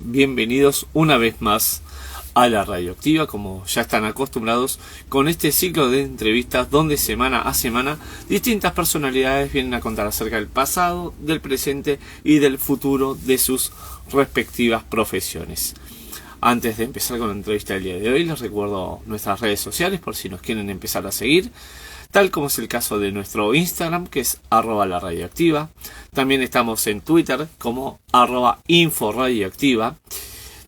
Bienvenidos una vez más a la Radioactiva, como ya están acostumbrados, con este ciclo de entrevistas donde semana a semana distintas personalidades vienen a contar acerca del pasado, del presente y del futuro de sus respectivas profesiones. Antes de empezar con la entrevista del día de hoy, les recuerdo nuestras redes sociales por si nos quieren empezar a seguir, tal como es el caso de nuestro Instagram, que es @laradioactiva. También estamos en Twitter como @inforadioactiva.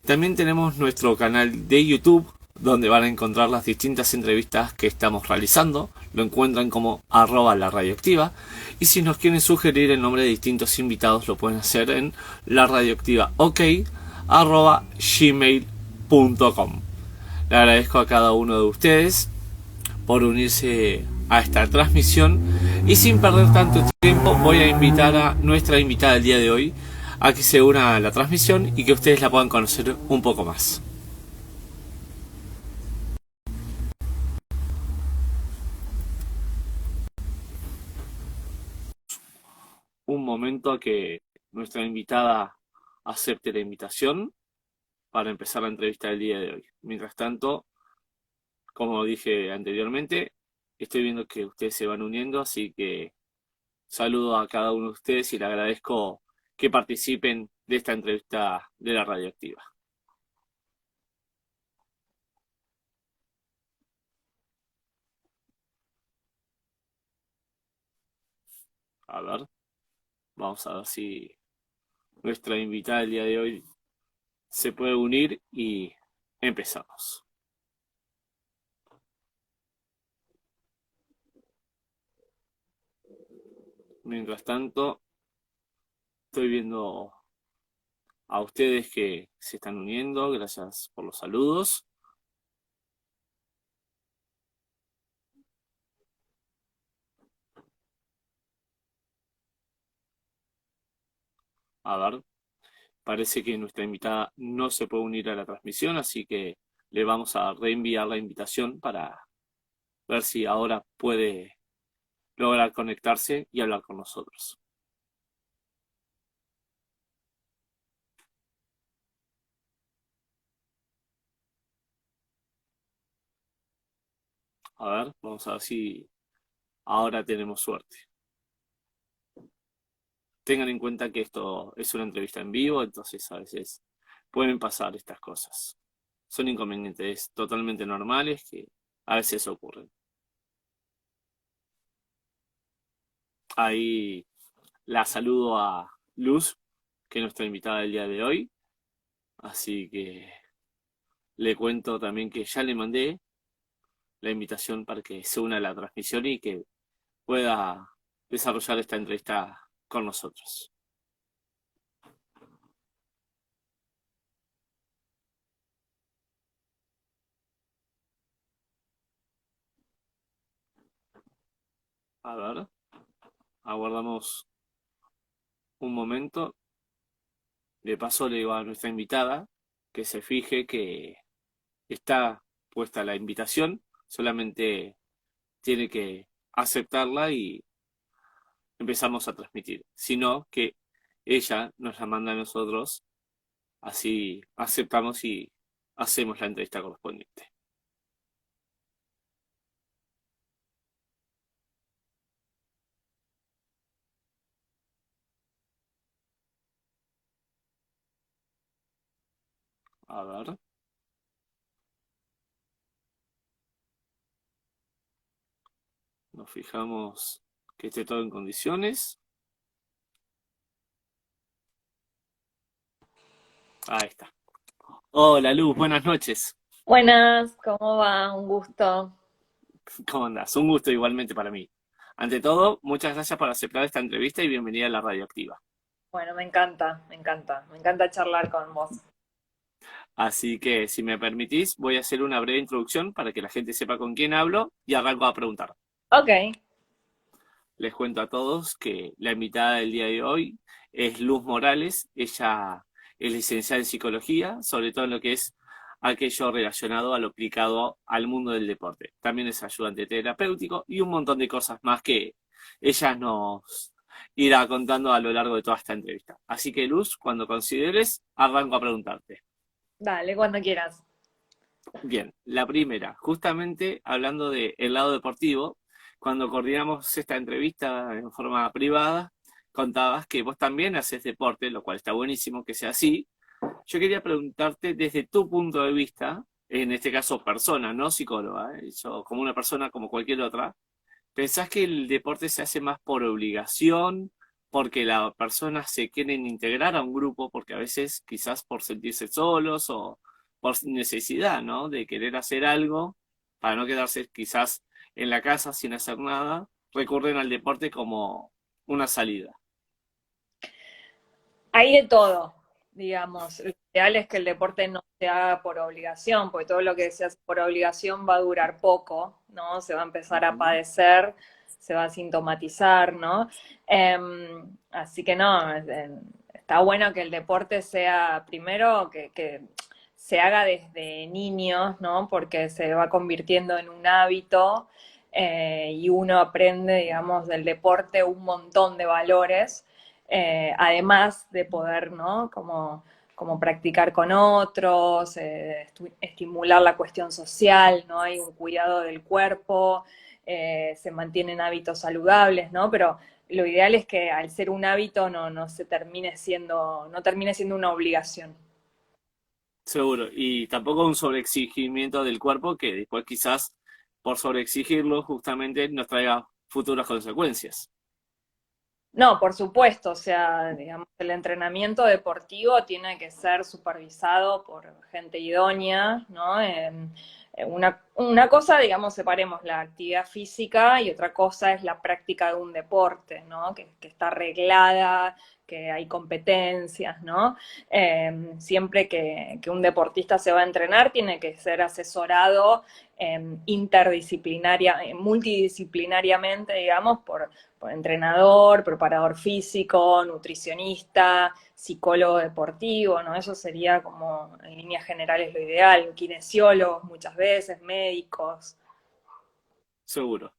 También tenemos nuestro canal de YouTube, donde van a encontrar las distintas entrevistas que estamos realizando. Lo encuentran como @laradioactiva. Y si nos quieren sugerir el nombre de distintos invitados, lo pueden hacer en laradioactiva@gmail.com. Le agradezco a cada uno de ustedes por unirse a esta transmisión, y sin perder tanto tiempo voy a invitar a nuestra invitada del día de hoy a que se una a la transmisión y que ustedes la puedan conocer un poco más. Un momento a que nuestra invitada acepte la invitación para empezar la entrevista del día de hoy. Mientras tanto, como dije anteriormente, estoy viendo que ustedes se van uniendo, así que saludo a cada uno de ustedes y le agradezco que participen de esta entrevista de la Radioactiva. A ver, vamos a ver si nuestra invitada del día de hoy se puede unir y empezamos. Mientras tanto, estoy viendo a ustedes que se están uniendo. Gracias por los saludos. A ver, parece que nuestra invitada no se puede unir a la transmisión, así que le vamos a reenviar la invitación para ver si ahora puede lograr conectarse y hablar con nosotros. A ver, vamos a ver si ahora tenemos suerte. Tengan en cuenta que esto es una entrevista en vivo, entonces a veces pueden pasar estas cosas. Son inconvenientes totalmente normales que a veces ocurren. Ahí la saludo a Luz, que es nuestra invitada del día de hoy. Así que le cuento también que ya le mandé la invitación para que se una a la transmisión y que pueda desarrollar esta entrevista con nosotros. A ver, aguardamos un momento. De paso le digo a nuestra invitada que se fije que está puesta la invitación, solamente tiene que aceptarla y empezamos a transmitir. Sino que ella nos la manda a nosotros, así aceptamos y hacemos la entrevista correspondiente. A ver. Nos fijamos que esté todo en condiciones. Ahí está. Hola Luz, buenas noches. Buenas, ¿cómo va? Un gusto. ¿Cómo andás? Un gusto igualmente para mí. Ante todo, muchas gracias por aceptar esta entrevista y bienvenida a la Radioactiva. Bueno, me encanta, me encanta, me encanta charlar con vos. Así que, si me permitís, voy a hacer una breve introducción para que la gente sepa con quién hablo y arranco a preguntar. Ok, Les cuento a todos que la invitada del día de hoy es Luz Morales. Ella es licenciada en psicología, sobre todo en lo que es aquello relacionado a lo aplicado al mundo del deporte. También es ayudante terapéutico y un montón de cosas más que ella nos irá contando a lo largo de toda esta entrevista. Así que Luz, cuando consideres, arranco a preguntarte. Dale, cuando quieras. Bien, la primera, justamente hablando del lado deportivo, cuando coordinamos esta entrevista en forma privada, contabas que vos también haces deporte, lo cual está buenísimo que sea así. Yo quería preguntarte desde tu punto de vista, en este caso persona, no psicóloga, yo como una persona como cualquier otra, ¿pensás que el deporte se hace más por obligación, porque las personas se quieren integrar a un grupo, porque a veces quizás por sentirse solos o por necesidad, ¿no? De querer hacer algo para no quedarse quizás en la casa sin hacer nada, recurren al deporte como una salida? Hay de todo, digamos. Lo ideal es que el deporte no se haga por obligación, porque todo lo que se hace por obligación va a durar poco, ¿no? Se va a empezar a Ujú. padecer, se va a sintomatizar, ¿no? Así que no, está bueno que el deporte sea primero que se haga desde niños, ¿no? Porque se va convirtiendo en un hábito y uno aprende, digamos, del deporte un montón de valores además de poder, ¿no? Como practicar con otros, estimular la cuestión social, ¿no? Hay un cuidado del cuerpo, se mantienen hábitos saludables, ¿no? Pero lo ideal es que al ser un hábito no se termine siendo, no termine siendo una obligación. Seguro, y tampoco un sobreexigimiento del cuerpo que después quizás por sobreexigirlo justamente nos traiga futuras consecuencias. No, por supuesto, o sea, digamos, el entrenamiento deportivo tiene que ser supervisado por gente idónea, ¿no? Una cosa, digamos, separemos la actividad física y otra cosa es la práctica de un deporte, ¿no? Que está arreglada, que hay competencias, ¿no? Siempre que un deportista se va a entrenar, tiene que ser asesorado interdisciplinaria, multidisciplinariamente, digamos, por entrenador, preparador físico, nutricionista, psicólogo deportivo, ¿no? Eso sería como en líneas generales lo ideal, kinesiólogos muchas veces, médicos. Seguro.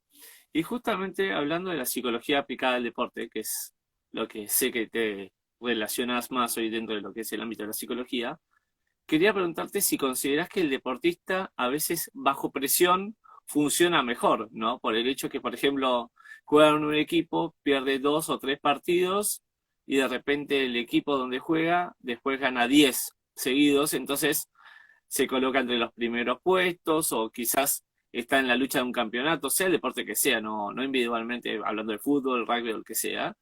Y justamente hablando de la psicología aplicada al deporte, que es lo que sé que te relacionas más hoy dentro de lo que es el ámbito de la psicología, quería preguntarte si consideras que el deportista a veces bajo presión funciona mejor, ¿no? Por el hecho que, por ejemplo, juega en un equipo, pierde 2 o 3 partidos y de repente el equipo donde juega después gana 10 seguidos, entonces se coloca entre los primeros puestos o quizás está en la lucha de un campeonato, sea el deporte que sea, no individualmente hablando de fútbol, rugby o el que sea.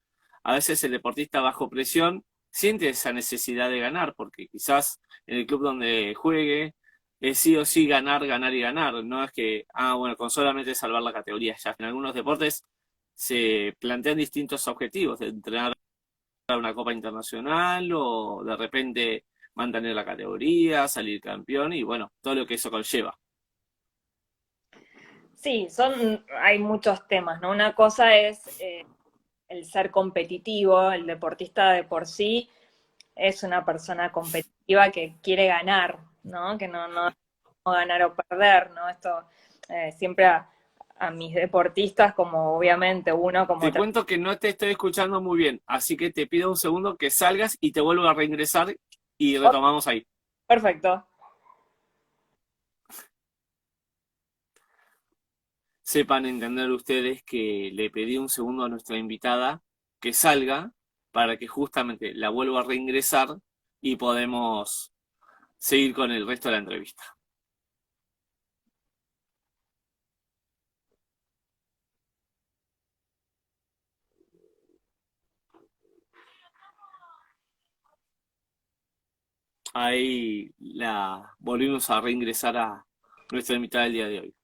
A veces el deportista bajo presión siente esa necesidad de ganar, porque quizás en el club donde juegue es sí o sí ganar, ganar y ganar. No es que, bueno, con solamente salvar la categoría. Ya en algunos deportes se plantean distintos objetivos, de entrenar a una copa internacional o de repente mantener la categoría, salir campeón y bueno, todo lo que eso conlleva. Sí, hay muchos temas, ¿no? Una cosa es el ser competitivo, el deportista de por sí es una persona competitiva que quiere ganar, ¿no? Que no ganar o perder, ¿no? Esto siempre a mis deportistas, como obviamente uno como Te cuento que no te estoy escuchando muy bien, así que te pido un segundo que salgas y te vuelvo a reingresar y oh, retomamos ahí. perfecto. Sepan entender ustedes que le pedí un segundo a nuestra invitada que salga para que justamente la vuelva a reingresar y podemos seguir con el resto de la entrevista. Ahí la volvimos a reingresar a nuestra invitada del día de hoy.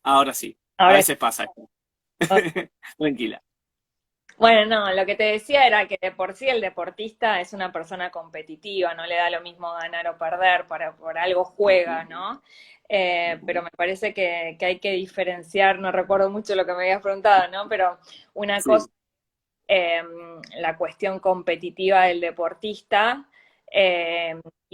Ahora sí, a Ahora veces pasa esto. Tranquila. bueno, no, lo que te decía era que de por sí el deportista es una persona competitiva, no le da lo mismo ganar o perder, por algo juega, ¿no? Pero me parece que hay que diferenciar, no recuerdo mucho lo que me habías preguntado, ¿no? Pero una cosa Sí, la cuestión competitiva del deportista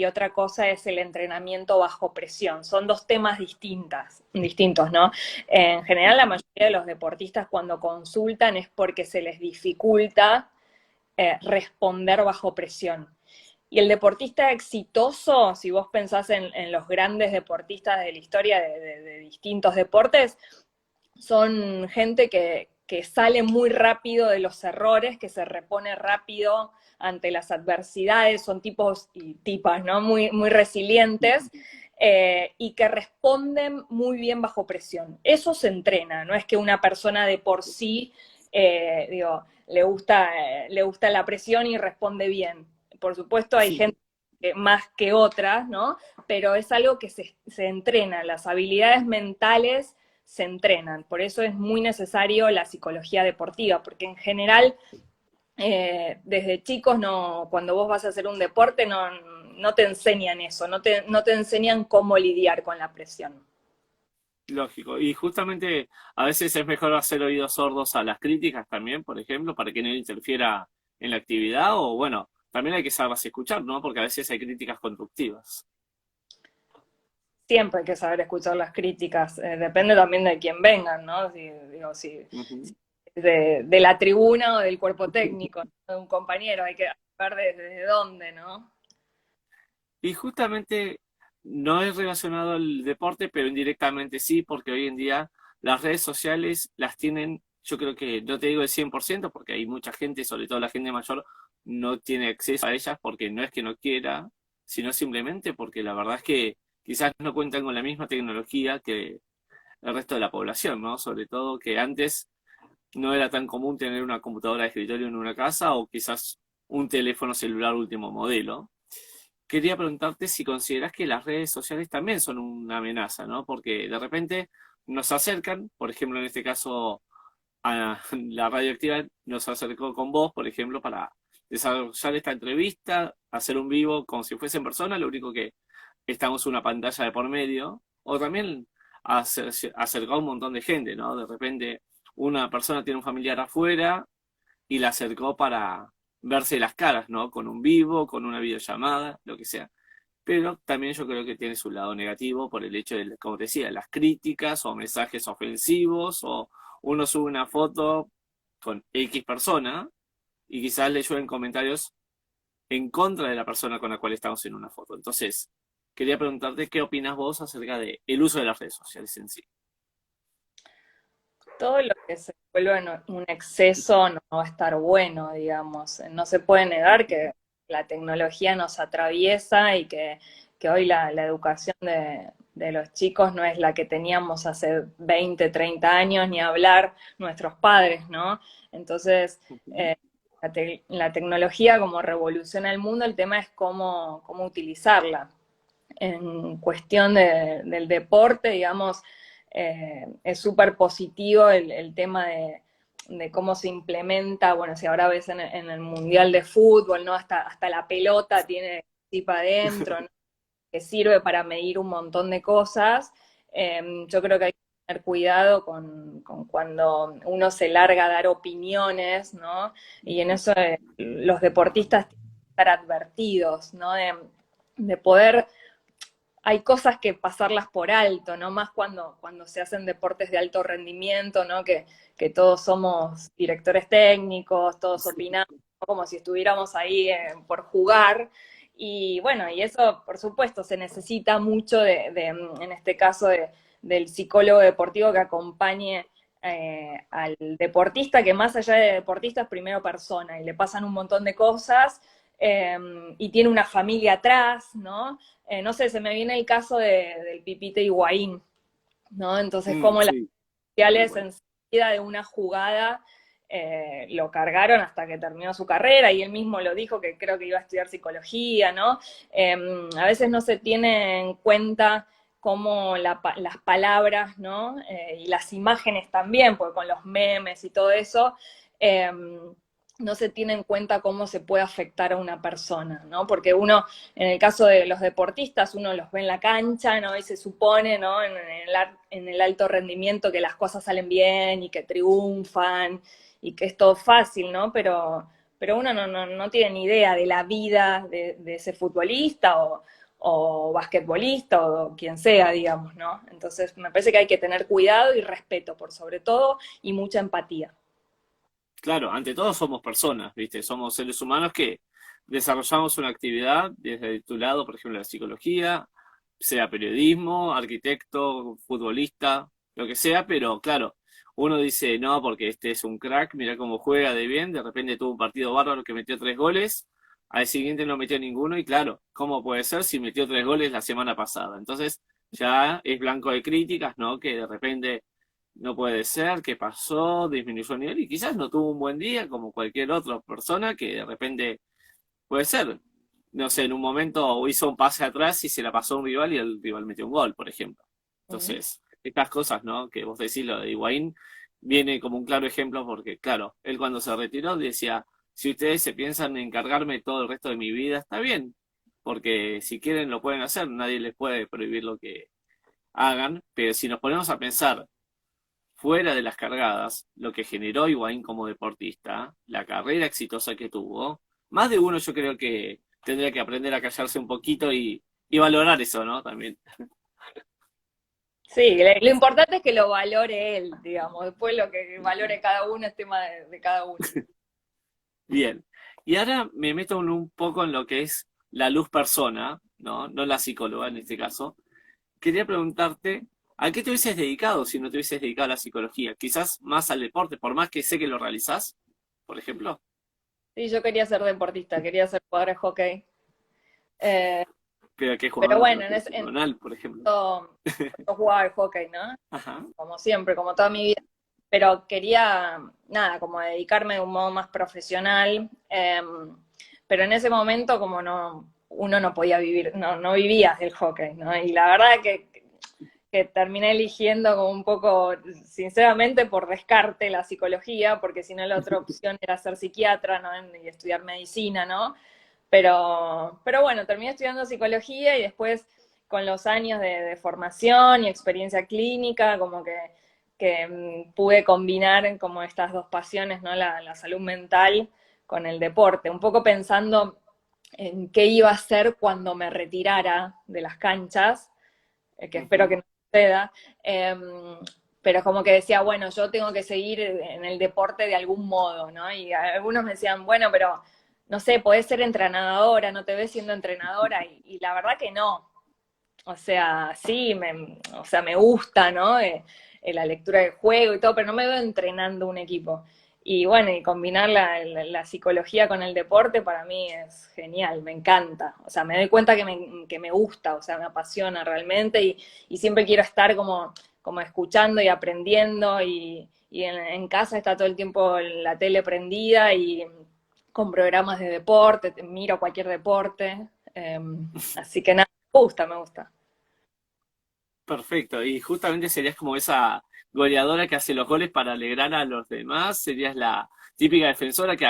y otra cosa es el entrenamiento bajo presión. Son dos temas distintos, ¿no? En general, la mayoría de los deportistas cuando consultan es porque se les dificulta responder bajo presión. Y el deportista exitoso, si vos pensás en los grandes deportistas de la historia de distintos deportes, son gente que sale muy rápido de los errores, que se repone rápido ante las adversidades, son tipos y tipas, ¿no? Muy resilientes y que responden muy bien bajo presión. Eso se entrena, no es que una persona de por sí, le gusta la presión y responde bien. Por supuesto hay gente más que otras, ¿no? Pero es algo que se entrena, las habilidades mentales se entrenan. Por eso es muy necesario la psicología deportiva, porque en general, desde chicos, cuando vos vas a hacer un deporte, no te enseñan eso, no te enseñan cómo lidiar con la presión. Lógico. Y justamente a veces es mejor hacer oídos sordos a las críticas también, por ejemplo, para que no interfiera en la actividad, o bueno, también hay que saberlas escuchar, ¿no? Porque a veces hay críticas constructivas. Siempre hay que saber escuchar las críticas, depende también de quién vengan, ¿no? Si Ujú. de la tribuna o del cuerpo técnico, ¿no? De un compañero, hay que ver desde dónde, ¿no? Y justamente no es relacionado al deporte, pero indirectamente sí, porque hoy en día las redes sociales las tienen, yo creo que no te digo el 100%, porque hay mucha gente, sobre todo la gente mayor, no tiene acceso a ellas porque no es que no quiera, sino simplemente porque la verdad es que quizás no cuentan con la misma tecnología que el resto de la población, ¿no? Sobre todo que antes no era tan común tener una computadora de escritorio en una casa o quizás un teléfono celular último modelo. Quería preguntarte si consideras que las redes sociales también son una amenaza, ¿no? Porque de repente nos acercan, por ejemplo, en este caso, a la radioactiva nos acercó con vos, por ejemplo, para desarrollar esta entrevista, hacer un vivo como si fuese en persona, lo único que estamos una pantalla de por medio, o también acercó a un montón de gente, ¿no? De repente una persona tiene un familiar afuera y la acercó para verse las caras, ¿no? Con un vivo, con una videollamada, lo que sea. Pero también yo creo que tiene su lado negativo por el hecho de, como te decía, las críticas o mensajes ofensivos, o uno sube una foto con X persona y quizás le llueven comentarios en contra de la persona con la cual estamos en una foto. Entonces, quería preguntarte qué opinas vos acerca del uso de las redes sociales en sí. Todo lo que se vuelva en un exceso no va a estar bueno, digamos. No se puede negar que la tecnología nos atraviesa y que hoy la educación de los chicos no es la que teníamos hace 20, 30 años, ni hablar nuestros padres, ¿no? Entonces, la tecnología como revoluciona el mundo, el tema es cómo utilizarla. En cuestión del deporte, digamos, es súper positivo el tema de cómo se implementa, bueno, si ahora ves en el Mundial de Fútbol, ¿no? Hasta la pelota tiene chip adentro, ¿no? Que sirve para medir un montón de cosas. Yo creo que hay que tener cuidado con cuando uno se larga a dar opiniones, ¿no? Y en eso los deportistas tienen que estar advertidos, ¿no? De poder hay cosas que pasarlas por alto, ¿no? Más cuando se hacen deportes de alto rendimiento, ¿no? Que todos somos directores técnicos, todos opinamos, ¿no? Como si estuviéramos ahí por jugar. Y bueno, y eso, por supuesto, se necesita mucho en este caso, del psicólogo deportivo que acompañe al deportista, que más allá de deportista es primero persona, y le pasan un montón de cosas, y tiene una familia atrás, ¿no? No sé, se me viene el caso del Pipita Higuaín, ¿no? Entonces, como las Sí, muy sociales bueno. enseguida de una jugada lo cargaron hasta que terminó su carrera, y él mismo lo dijo que creo que iba a estudiar psicología, ¿no? A veces no se tiene en cuenta cómo las palabras, ¿no? Y las imágenes también, porque con los memes y todo eso, eh, no se tiene en cuenta cómo se puede afectar a una persona, ¿no? Porque uno, en el caso de los deportistas, uno los ve en la cancha, ¿no? Y se supone, ¿no? En el alto rendimiento que las cosas salen bien y que triunfan y que es todo fácil, ¿no? pero uno no tiene ni idea de la vida de ese futbolista o basquetbolista o quien sea, digamos, ¿no? Entonces me parece que hay que tener cuidado y respeto por sobre todo y mucha empatía. Claro, ante todo somos personas, ¿viste? Somos seres humanos que desarrollamos una actividad desde tu lado, por ejemplo, la psicología, sea periodismo, arquitecto, futbolista, lo que sea, pero claro, uno dice, no, porque este es un crack, mira cómo juega de bien, de repente tuvo un partido bárbaro que metió 3 goles, al siguiente no metió ninguno, y claro, ¿cómo puede ser si metió 3 goles la semana pasada? Entonces ya es blanco de críticas, ¿no? Que de repente no puede ser, ¿qué pasó? Disminuyó el nivel y quizás no tuvo un buen día como cualquier otra persona que de repente puede ser. No sé, en un momento hizo un pase atrás y se la pasó a un rival y el rival metió un gol, por ejemplo. Ujú. Entonces, estas cosas, ¿no? Que vos decís lo de Higuaín, viene como un claro ejemplo porque, claro, él cuando se retiró decía, si ustedes se piensan en encargarme todo el resto de mi vida, está bien, porque si quieren lo pueden hacer, nadie les puede prohibir lo que hagan, pero si nos ponemos a pensar fuera de las cargadas, lo que generó Higuaín como deportista, la carrera exitosa que tuvo, más de uno yo creo que tendría que aprender a callarse un poquito y valorar eso, ¿no? También. Sí, lo importante es que lo valore él, digamos, después lo que valore cada uno es tema de cada uno. Bien. Y ahora me meto un poco en lo que es la luz persona, ¿no? No la psicóloga en este caso. Quería preguntarte, ¿a qué te hubieses dedicado si no te hubieses dedicado a la psicología? Quizás más al deporte, por más que sé que lo realizás, por ejemplo. Sí, yo quería ser deportista, quería ser jugador de hockey. Eh, Pero que pero jugador bueno, profesional, por ejemplo. yo jugaba al hockey, ¿no? Ajá. Como siempre, como toda mi vida. Pero quería, nada, como dedicarme de un modo más profesional. Pero en ese momento, como no, uno no podía vivir, no vivía del hockey, ¿no? Y la verdad que terminé eligiendo como un poco, sinceramente, por descarte la psicología, porque si no la otra opción era ser psiquiatra, ¿no? Y estudiar medicina, ¿no? Pero bueno, terminé estudiando psicología y después con los años de formación y experiencia clínica, como que pude combinar como estas dos pasiones, ¿no? La salud mental con el deporte, un poco pensando en qué iba a hacer cuando me retirara de las canchas, que espero que Ujú. no suceda, eh, pero como que decía, bueno, yo tengo que seguir en el deporte de algún modo, ¿no? Y algunos me decían, bueno, pero no sé, podés ser entrenadora, no te ves siendo entrenadora, y la verdad que no. O sea, sí, o sea, me gusta, ¿no? La lectura del juego y todo, pero no me veo entrenando un equipo. Y bueno, y combinar la psicología con el deporte para mí es genial, me encanta. O sea, me doy cuenta que me gusta, o sea, me apasiona realmente y siempre quiero estar como escuchando y aprendiendo y en casa está todo el tiempo la tele prendida y con programas de deporte, miro cualquier deporte. Así que nada, me gusta, me gusta. Perfecto, y justamente serías como esa goleadora que hace los goles para alegrar a los demás, serías la típica defensora que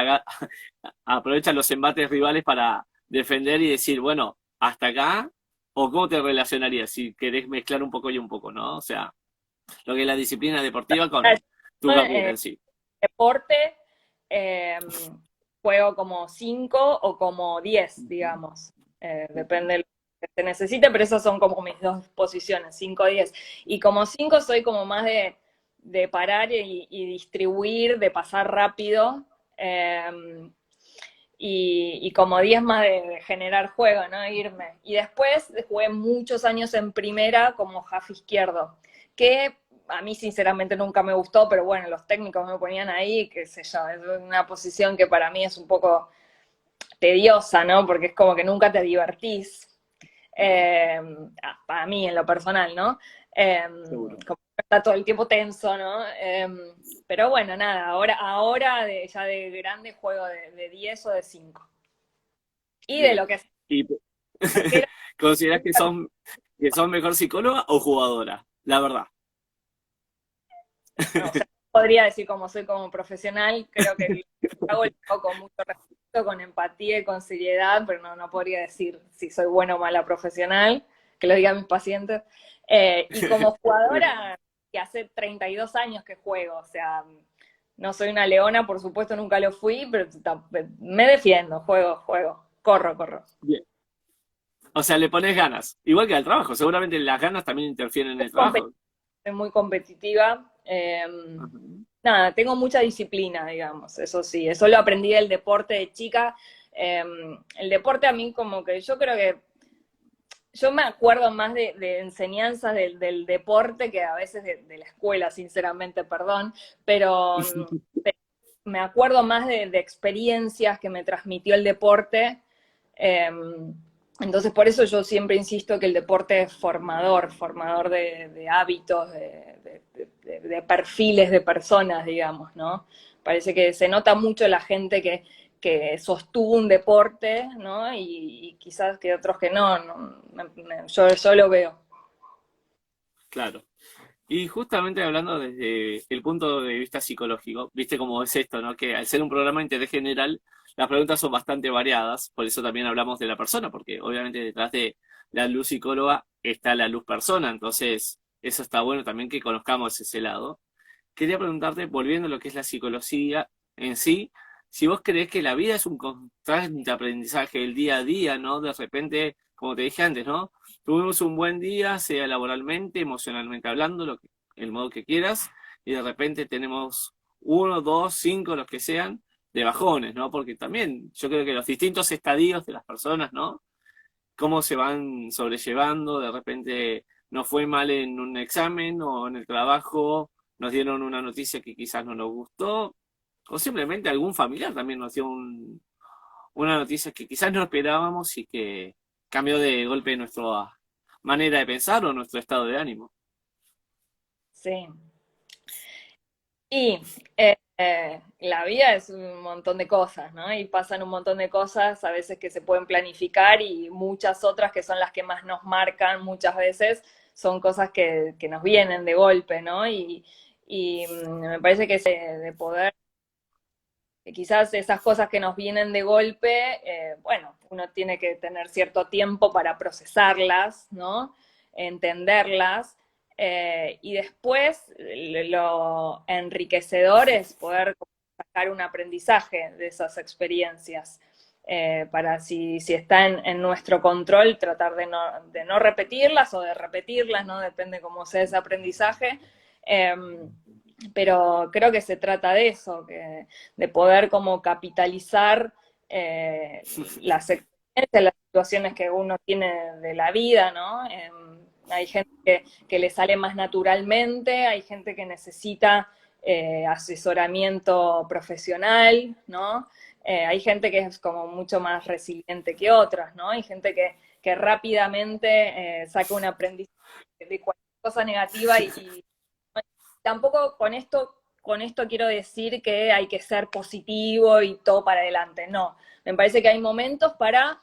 aprovecha los embates rivales para defender y decir, bueno, hasta acá, o cómo te relacionarías si querés mezclar un poco y un poco, ¿no? O sea, lo que es la disciplina deportiva con tu carrera En en sí. deporte eh, juego como 5 o como 10, Ujú. digamos. Depende de lo que se necesite, pero esas son como mis dos posiciones, 5 o 10. Y como 5 soy como más de parar y distribuir, de pasar rápido. Y como 10 más de generar juego, ¿no? Irme. Y después jugué muchos años en primera como half izquierdo, que a mí sinceramente nunca me gustó, pero bueno, los técnicos me ponían ahí, qué sé yo, es una posición que para mí es un poco tediosa, ¿no? Porque es como que nunca te divertís. Eh, para mí, en lo personal, ¿no? Seguro. Como que está todo el tiempo tenso, ¿no? Pero bueno, nada, ahora ya de grande juego de 10 o de 5. Y de Bien. lo que es ¿Y arquero, considerás que son mejor psicóloga o jugadora? La verdad. o sea, podría decir como soy como profesional, creo que lo hago con mucho respeto, con empatía y con seriedad, pero no podría decir si soy buena o mala profesional, que lo digan mis pacientes. Y como Bien. jugadora, que hace 32 años que juego, o sea, no soy una leona, por supuesto nunca lo fui, pero me defiendo, juego, corro. Bien. O sea, le pones ganas. Igual que al trabajo, seguramente las ganas también interfieren en el Soy trabajo. muy competitiva. Ujú. Nada, tengo mucha disciplina, digamos, eso sí, eso lo aprendí del deporte de chica. El deporte a mí como que yo creo que yo me acuerdo más de enseñanzas del deporte que a veces de la escuela, sinceramente, perdón, pero me acuerdo más de experiencias que me transmitió el deporte. Eh, entonces, por eso yo siempre insisto que el deporte es formador de hábitos, de perfiles de personas, digamos, ¿no? Parece que se nota mucho la gente que sostuvo un deporte, ¿no? Y quizás que otros que no yo lo veo. Claro. Y justamente hablando desde el punto de vista psicológico, viste cómo es esto, ¿no? Que al ser un programa de interés general, las preguntas son bastante variadas, por eso también hablamos de la persona, porque obviamente detrás de la luz psicóloga está la luz persona, entonces eso está bueno también que conozcamos ese lado. Quería preguntarte, volviendo a lo que es la psicología en sí, si vos creés que la vida es un constante aprendizaje, el día a día, ¿no? De repente, como te dije antes, ¿no? Tuvimos un buen día, sea laboralmente, emocionalmente hablando, el modo que quieras, y de repente tenemos uno, dos, cinco, los que sean, de bajones, ¿no? Porque también yo creo que los distintos estadios de las personas, ¿no? Cómo se van sobrellevando, de repente nos fue mal en un examen o en el trabajo, nos dieron una noticia que quizás no nos gustó, o simplemente algún familiar también nos dio una noticia que quizás no esperábamos y que cambió de golpe nuestra manera de pensar o nuestro estado de ánimo. Sí. Y la vida es un montón de cosas, ¿no? Y pasan un montón de cosas, a veces que se pueden planificar y muchas otras que son las que más nos marcan muchas veces, son cosas que nos vienen de golpe, ¿no? Y me parece que de poder, que quizás esas cosas que nos vienen de golpe, bueno, uno tiene que tener cierto tiempo para procesarlas, ¿no? Entenderlas. Y después lo enriquecedor es poder sacar un aprendizaje de esas experiencias. Para si está en nuestro control, tratar de no repetirlas o de repetirlas, ¿no? Depende cómo sea ese aprendizaje. Eh, pero creo que se trata de eso, de poder como capitalizar las experiencias, las situaciones que uno tiene de la vida, ¿no? Hay gente que le sale más naturalmente, hay gente que necesita asesoramiento profesional, ¿no? Hay gente que es como mucho más resiliente que otras, ¿no? Hay gente que rápidamente saca un aprendizaje de cualquier cosa negativa y tampoco con esto quiero decir que hay que ser positivo y todo para adelante, no. Me parece que hay momentos para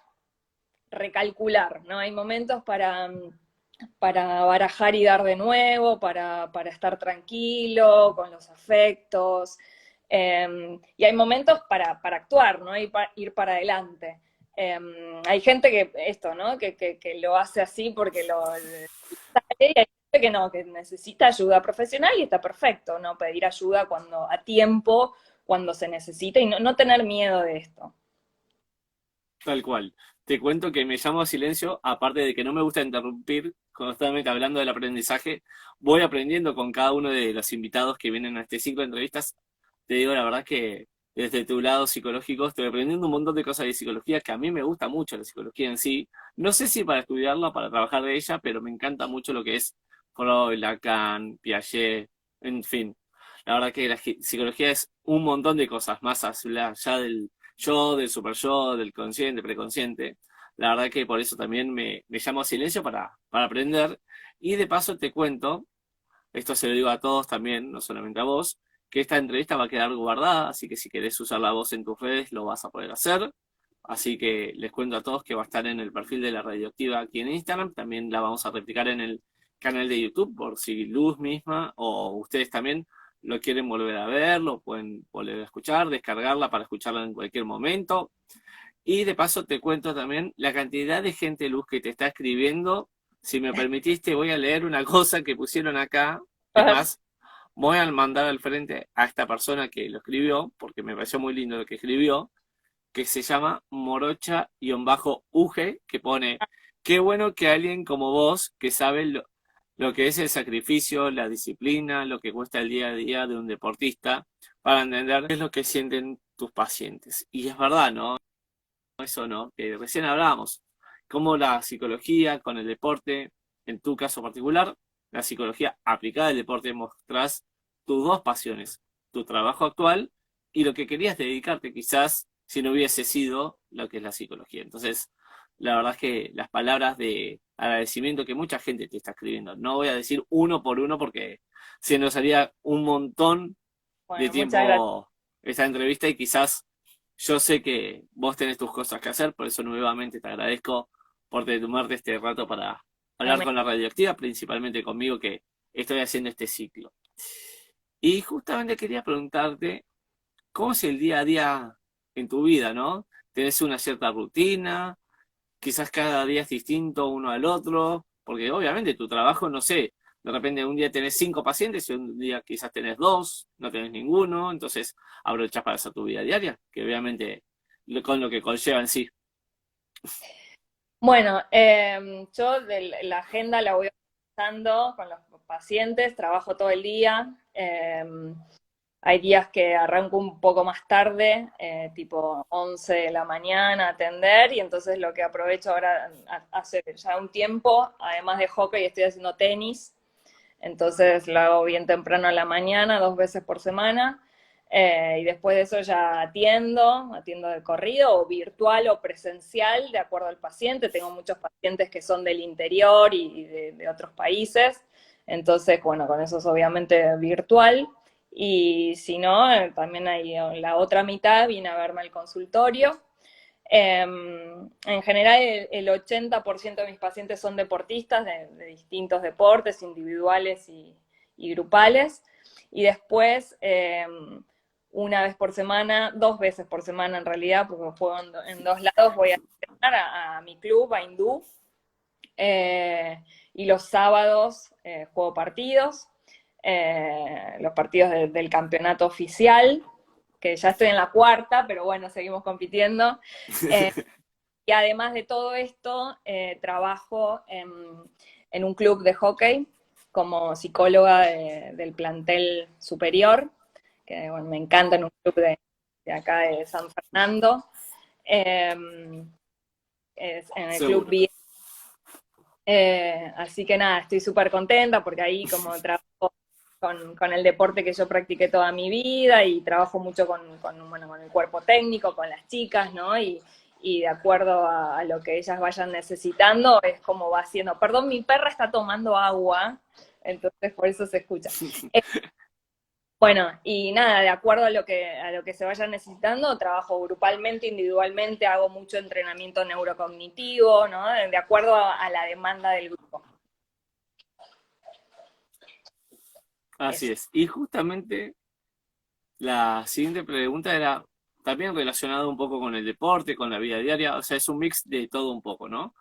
recalcular, ¿no? Hay momentos para barajar y dar de nuevo, para estar tranquilo con los afectos. Y hay momentos para actuar, ¿no? Ir para adelante. Hay gente que esto, ¿no? Que lo hace así porque lo sale, y hay gente que no, que necesita ayuda profesional y está perfecto, ¿no? Pedir ayuda cuando a tiempo, cuando se necesita y no tener miedo de esto. Tal cual. Te cuento que me llamo a silencio, aparte de que no me gusta interrumpir constantemente hablando del aprendizaje, voy aprendiendo con cada uno de los invitados que vienen a este ciclo de entrevistas. Te digo la verdad que desde tu lado psicológico estoy aprendiendo un montón de cosas de psicología que a mí me gusta mucho la psicología en sí. No sé si para estudiarla o para trabajar de ella, pero me encanta mucho lo que es Freud, Lacan, Piaget, en fin. La verdad que la psicología es un montón de cosas más allá del yo, del super yo, del consciente, preconsciente. La verdad que por eso también me llamo a silencio para aprender. Y de paso te cuento, esto se lo digo a todos también, no solamente a vos, que esta entrevista va a quedar guardada, así que si querés usar la voz en tus redes lo vas a poder hacer. Así que les cuento a todos que va a estar en el perfil de la Radioactiva aquí en Instagram. También la vamos a replicar en el canal de YouTube por si Luz misma o ustedes también lo quieren volver a ver, lo pueden volver a escuchar, descargarla para escucharla en cualquier momento. Y de paso te cuento también la cantidad de gente, Luz, que te está escribiendo. Si me permitiste, voy a leer una cosa que pusieron acá. Es más, voy a mandar al frente a esta persona que lo escribió, porque me pareció muy lindo lo que escribió, que se llama Morocha-UG, que pone, qué bueno que alguien como vos, que sabe lo que es el sacrificio, la disciplina, lo que cuesta el día a día de un deportista, para entender qué es lo que sienten tus pacientes. Y es verdad, ¿no? Eso, ¿no? Que recién hablábamos, cómo la psicología con el deporte, en tu caso particular, la psicología aplicada al deporte, mostrás tus dos pasiones, tu trabajo actual y lo que querías dedicarte quizás si no hubiese sido lo que es la psicología. Entonces, la verdad es que las palabras de agradecimiento que mucha gente te está escribiendo, no voy a decir uno por uno porque se nos haría un montón de Bueno, muchas gracias. tiempo esta entrevista y quizás yo sé que vos tenés tus cosas que hacer, por eso nuevamente te agradezco por tomarte este rato para hablar con la radioactiva, principalmente conmigo que estoy haciendo este ciclo. Y justamente quería preguntarte, ¿cómo es el día a día en tu vida, no? ¿Tenés una cierta rutina? Quizás cada día es distinto uno al otro, porque obviamente tu trabajo, no sé, de repente un día tenés 5 pacientes y un día quizás tenés 2, no tenés ninguno, entonces aprovechás para hacer tu vida diaria, que obviamente con lo que conlleva en sí. Bueno, yo la agenda la voy organizando con los pacientes, trabajo todo el día. Hay días que arranco un poco más tarde, tipo 11 de la mañana a atender, y entonces lo que aprovecho ahora, hace ya un tiempo, además de hockey, estoy haciendo tenis, entonces lo hago bien temprano a la mañana, 2 veces por semana, y después de eso ya atiendo de corrido, o virtual o presencial, de acuerdo al paciente. Tengo muchos pacientes que son del interior y de otros países, entonces, bueno, con eso es obviamente virtual. Y si no, también hay la otra mitad, viene a verme al consultorio. En general, el 80% de mis pacientes son deportistas de distintos deportes, individuales y grupales. Y después, 1 vez por semana, 2 veces por semana en realidad, porque juego en 2 lados, voy a entrenar a mi club, a Hindú. Y los sábados juego partidos, los partidos del campeonato oficial, que ya estoy en la cuarta, pero bueno, seguimos compitiendo. Eh, y además de todo esto, trabajo en un club de hockey como psicóloga del plantel superior, que bueno, me encanta, en un club de acá de San Fernando. Eh, en el club Seguro. B. Así que nada, estoy súper contenta porque ahí como trabajo con el deporte que yo practiqué toda mi vida y trabajo mucho bueno, con el cuerpo técnico, con las chicas, ¿no? Y de acuerdo a lo que ellas vayan necesitando es como va haciendo. Perdón, mi perra está tomando agua, entonces por eso se escucha. Bueno, y nada, de acuerdo a lo que se vaya necesitando, trabajo grupalmente, individualmente, hago mucho entrenamiento neurocognitivo, ¿no? De acuerdo a la demanda del grupo. Así Eso. es. Y justamente la siguiente pregunta era también relacionado un poco con el deporte, con la vida diaria, o sea, es un mix de todo un poco, ¿no?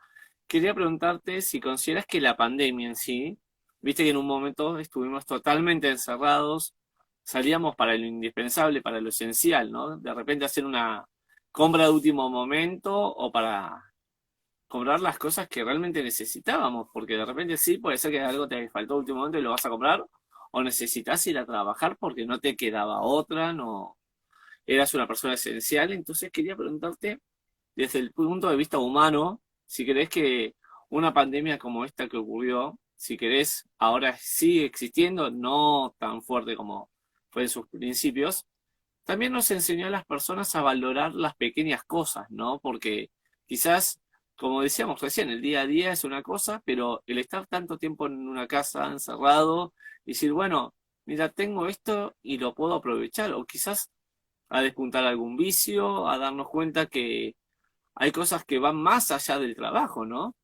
Quería preguntarte si consideras que la pandemia en sí, viste que en un momento estuvimos totalmente encerrados, salíamos para lo indispensable, para lo esencial, ¿no? De repente hacer una compra de último momento o para comprar las cosas que realmente necesitábamos, porque de repente sí, puede ser que algo te faltó a último momento y lo vas a comprar, o necesitas ir a trabajar porque no te quedaba otra, no eras una persona esencial. Entonces quería preguntarte, desde el punto de vista humano, si crees que una pandemia como esta que ocurrió, si querés, ahora sigue existiendo, no tan fuerte como fue en sus principios, también nos enseñó a las personas a valorar las pequeñas cosas, ¿no? Porque quizás, como decíamos recién, el día a día es una cosa, pero el estar tanto tiempo en una casa encerrado y decir, bueno, mira, tengo esto y lo puedo aprovechar, o quizás a despuntar algún vicio, a darnos cuenta que hay cosas que van más allá del trabajo, ¿no?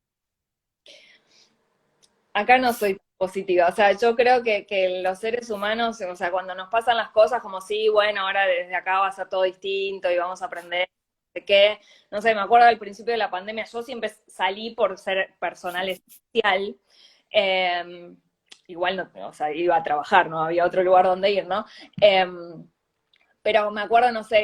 Acá no soy positiva, o sea, yo creo que los seres humanos, o sea, cuando nos pasan las cosas como sí, bueno, ahora desde acá va a ser todo distinto y vamos a aprender de qué, no sé, me acuerdo al principio de la pandemia, yo siempre salí por ser personal esencial, eh, igual no, o sea, iba a trabajar, no había otro lugar donde ir, ¿no? Pero me acuerdo, no sé,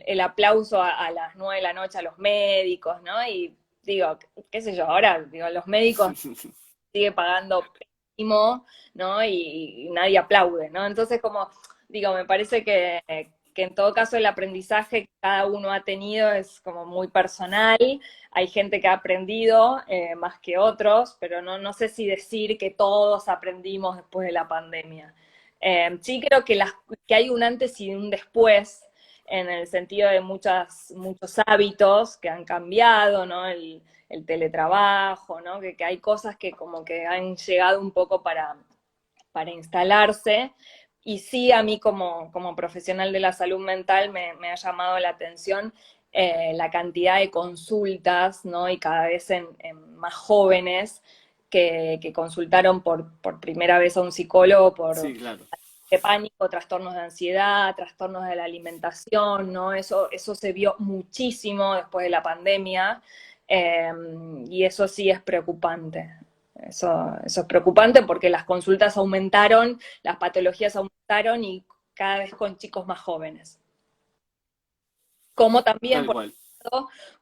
el aplauso a las 9 de la noche a los médicos, ¿no? Y digo, qué sé yo, ahora, digo, los médicos sigue pagando pésimo, ¿no? Y nadie aplaude, ¿no? Entonces, como, digo, me parece que en todo caso el aprendizaje que cada uno ha tenido es como muy personal. Hay gente que ha aprendido más que otros, pero no sé si decir que todos aprendimos después de la pandemia. Sí creo que hay un antes y un después en el sentido de muchos hábitos que han cambiado, ¿no? El teletrabajo, ¿no? Que hay cosas que como que han llegado un poco para instalarse. Y sí, a mí como profesional de la salud mental me ha llamado la atención la cantidad de consultas, ¿no? Y cada vez en más jóvenes que consultaron por primera vez a un psicólogo Sí, por claro. de pánico, trastornos de ansiedad, trastornos de la alimentación, ¿no? Eso se vio muchísimo después de la pandemia eh, y eso sí es preocupante. Eso es preocupante porque las consultas aumentaron, las patologías aumentaron y cada vez con chicos más jóvenes. Como también, Tal cual.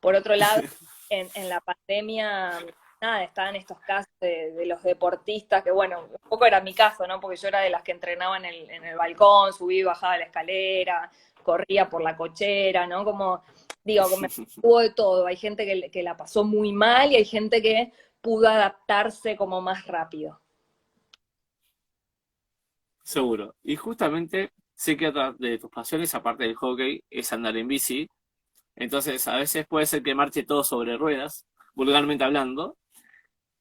por otro lado, en la pandemia, nada, estaban estos casos de los deportistas, que bueno, un poco era mi caso, ¿no? Porque yo era de las que entrenaba en el balcón, subía y bajaba la escalera, corría por la cochera, ¿no? Como, digo, que me hubo de todo. Hay gente que la pasó muy mal y hay gente que pudo adaptarse como más rápido. Seguro. Y justamente sé que otra de tus pasiones, aparte del hockey, es andar en bici. Entonces, a veces puede ser que marche todo sobre ruedas, vulgarmente hablando.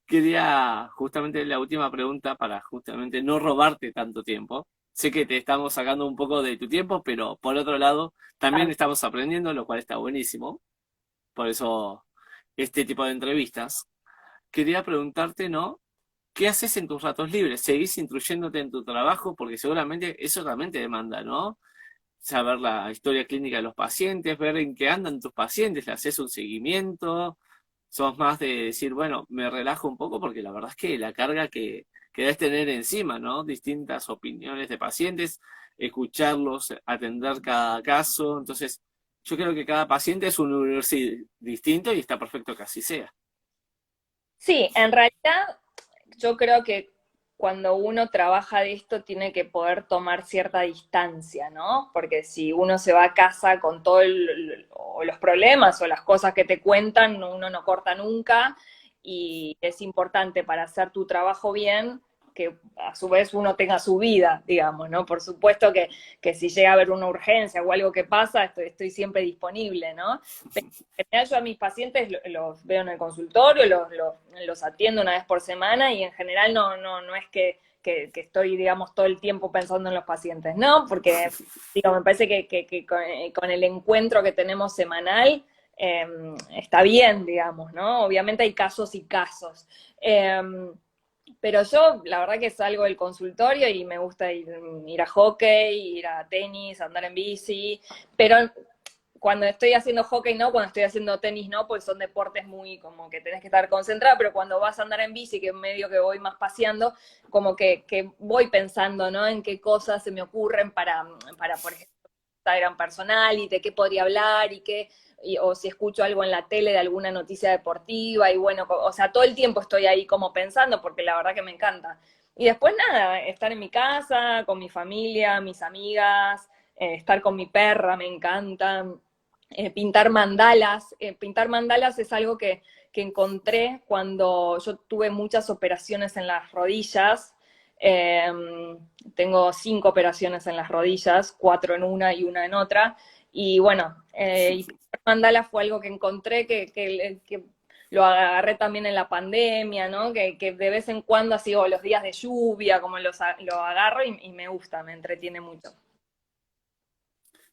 Quería justamente la última pregunta para justamente no robarte tanto tiempo. Sé que te estamos sacando un poco de tu tiempo, pero por otro lado, también Ah, estamos aprendiendo, lo cual está buenísimo. Por eso, este tipo de entrevistas. Quería preguntarte, ¿no? ¿Qué haces en tus ratos libres? ¿Seguís instruyéndote en tu trabajo? Porque seguramente eso también te demanda, ¿no? Saber la historia clínica de los pacientes, ver en qué andan tus pacientes, le haces un seguimiento, sos más de decir, bueno, me relajo un poco porque la verdad es que la carga que debes tener encima, ¿no? Distintas opiniones de pacientes, escucharlos, atender cada caso, entonces yo creo que cada paciente es un universo distinto y está perfecto que así sea. sí, en realidad yo creo que cuando uno trabaja de esto tiene que poder tomar cierta distancia, ¿no? Porque si uno se va a casa con todos los problemas o las cosas que te cuentan, uno no corta nunca y es importante para hacer tu trabajo bien que a su vez uno tenga su vida, digamos, ¿no? Por supuesto que si llega a haber una urgencia o algo que pasa, estoy siempre disponible, ¿no? En general yo a mis pacientes los veo en el consultorio, los atiendo una vez por semana y en general no es que estoy, digamos, todo el tiempo pensando en los pacientes, ¿no? Porque, digo, me parece que con el encuentro que tenemos semanal eh, está bien, digamos, ¿no? Obviamente hay casos y casos. Pero yo, la verdad que salgo del consultorio y me gusta ir a hockey, ir a tenis, andar en bici, pero cuando estoy haciendo hockey no, cuando estoy haciendo tenis no, pues son deportes muy como que tenés que estar concentrado, pero cuando vas a andar en bici, que medio que voy más paseando, como que voy pensando, ¿no? En qué cosas se me ocurren para por ejemplo, Instagram personal y de qué podría hablar o si escucho algo en la tele de alguna noticia deportiva y bueno, o sea, todo el tiempo estoy ahí como pensando porque la verdad que me encanta. Y después nada, estar en mi casa, con mi familia, mis amigas, estar con mi perra, me encanta pintar mandalas. Pintar mandalas es algo que encontré cuando yo tuve muchas operaciones en las rodillas. Eh, Tengo 5 operaciones en las rodillas, 4 en una y una en otra. Y bueno, y pintar mandalas fue algo que encontré que lo agarré también en la pandemia, ¿no? Que de vez en cuando, así, o los días de lluvia, como lo agarro y me gusta, me entretiene mucho.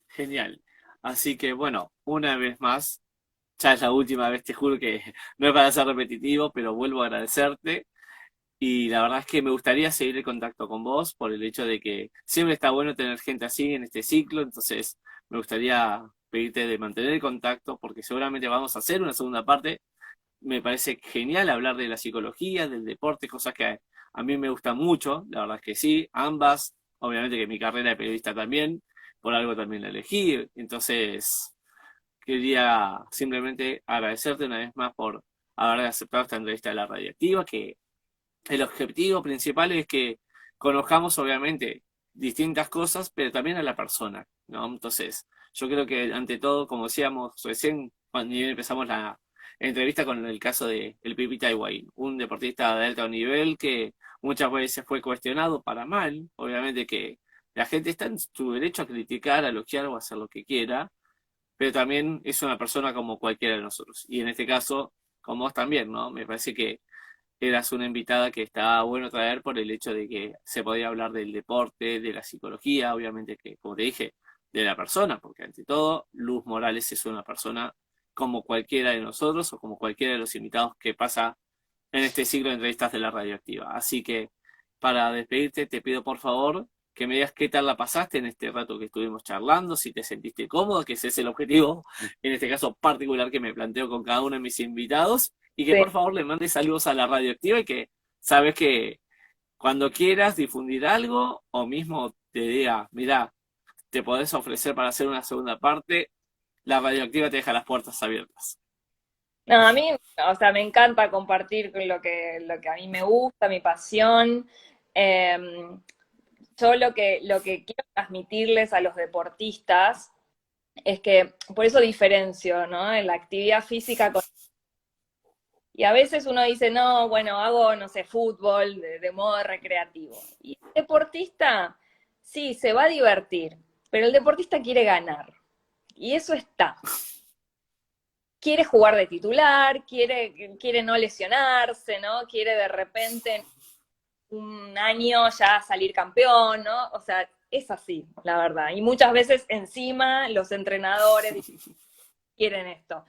Genial. Así que bueno, una vez más, ya es la última vez, te juro que no es para ser repetitivo, pero vuelvo a agradecerte. Y la verdad es que me gustaría seguir el contacto con vos por el hecho de que siempre está bueno tener gente así en este ciclo, entonces me gustaría pedirte de mantener el contacto porque seguramente vamos a hacer una segunda parte. Me parece genial hablar de la psicología, del deporte, cosas que A mí me gusta mucho, la verdad es que sí, ambas, obviamente que mi carrera de periodista también, por algo también la elegí, entonces quería simplemente agradecerte una vez más por haber aceptado esta entrevista de la radioactiva, que el objetivo principal es que conozcamos obviamente distintas cosas, pero también a la persona, ¿no? Entonces, yo creo que ante todo, como decíamos recién, cuando empezamos la entrevista con el caso de el Pipita Higuaín, un deportista de alto nivel que muchas veces fue cuestionado para mal, obviamente que la gente está en su derecho a criticar, a elogiar o a hacer lo que quiera, pero también es una persona como cualquiera de nosotros. Y en este caso, como vos también, ¿no? Me parece que eras una invitada que estaba bueno traer por el hecho de que se podía hablar del deporte, de la psicología, obviamente que, como te dije, de la persona, porque ante todo, Luz Morales es una persona como cualquiera de nosotros o como cualquiera de los invitados que pasa en este ciclo de entrevistas de la radioactiva. Así que, para despedirte, te pido por favor que me digas qué tal la pasaste en este rato que estuvimos charlando, si te sentiste cómodo, que ese es el objetivo, en este caso particular que me planteo con cada uno de mis invitados, y que Sí. por favor le mandes saludos a la radioactiva y que sabes que cuando quieras difundir algo o mismo te diga, mira, te podés ofrecer para hacer una segunda parte, la radioactiva te deja las puertas abiertas. No, a mí, o sea, me encanta compartir lo que a mí me gusta, mi pasión. Em, yo lo que quiero transmitirles a los deportistas es que, por eso diferencio, ¿no? En la actividad física y a veces uno dice, no, bueno, hago, no sé, fútbol de modo recreativo. Y el deportista, sí, se va a divertir, pero el deportista quiere ganar. Y eso está. Quiere jugar de titular, quiere no lesionarse, ¿no? Quiere de repente un año ya salir campeón, ¿no? O sea, es así, la verdad. Y muchas veces encima los entrenadores quieren esto.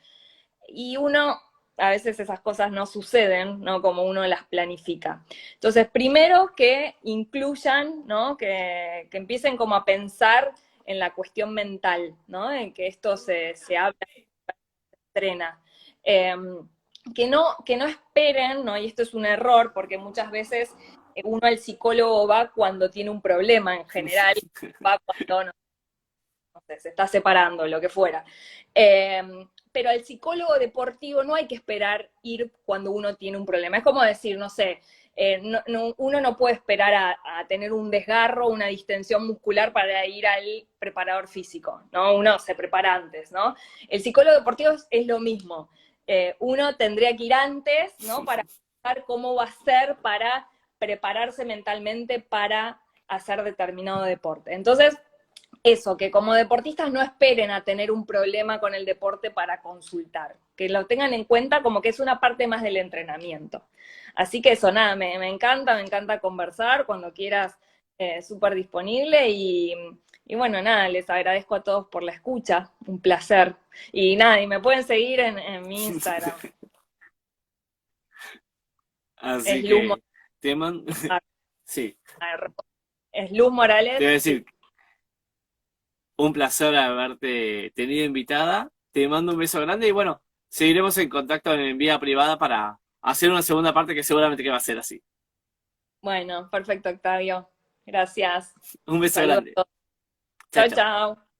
Y uno, a veces esas cosas no suceden, ¿no? Como uno las planifica. Entonces, primero que incluyan, ¿no? Que empiecen como a pensar en la cuestión mental, ¿no? En que esto se habla, se entrena. Que no esperen, ¿no? Y esto es un error, porque muchas veces uno al psicólogo va cuando tiene un problema en general, va cuando no sé, se está separando, lo que fuera. Pero al psicólogo deportivo no hay que esperar ir cuando uno tiene un problema. Es como decir, no sé, uno no puede esperar a tener un desgarro, una distensión muscular para ir al preparador físico, ¿no? Uno se prepara antes, ¿no? El psicólogo deportivo es lo mismo. Uno tendría que ir antes, ¿no? Para pensar cómo va a ser para prepararse mentalmente para hacer determinado deporte. Entonces, eso, que como deportistas no esperen a tener un problema con el deporte para consultar, que lo tengan en cuenta como que es una parte más del entrenamiento. Así que eso, nada, me encanta conversar, cuando quieras, súper disponible y bueno, nada, les agradezco a todos por la escucha, un placer. Y nada, y me pueden seguir en mi Instagram, es Así Luz, que te mando, sí, es Luz te Morales. voy a decir, un placer haberte tenido invitada. Te mando un beso grande y bueno, seguiremos en contacto en vía privada para hacer una segunda parte que seguramente que va a ser así. Bueno, perfecto, Octavio. Gracias. Un beso Saludos a grande. todos. Chao, Chao, chao. chao.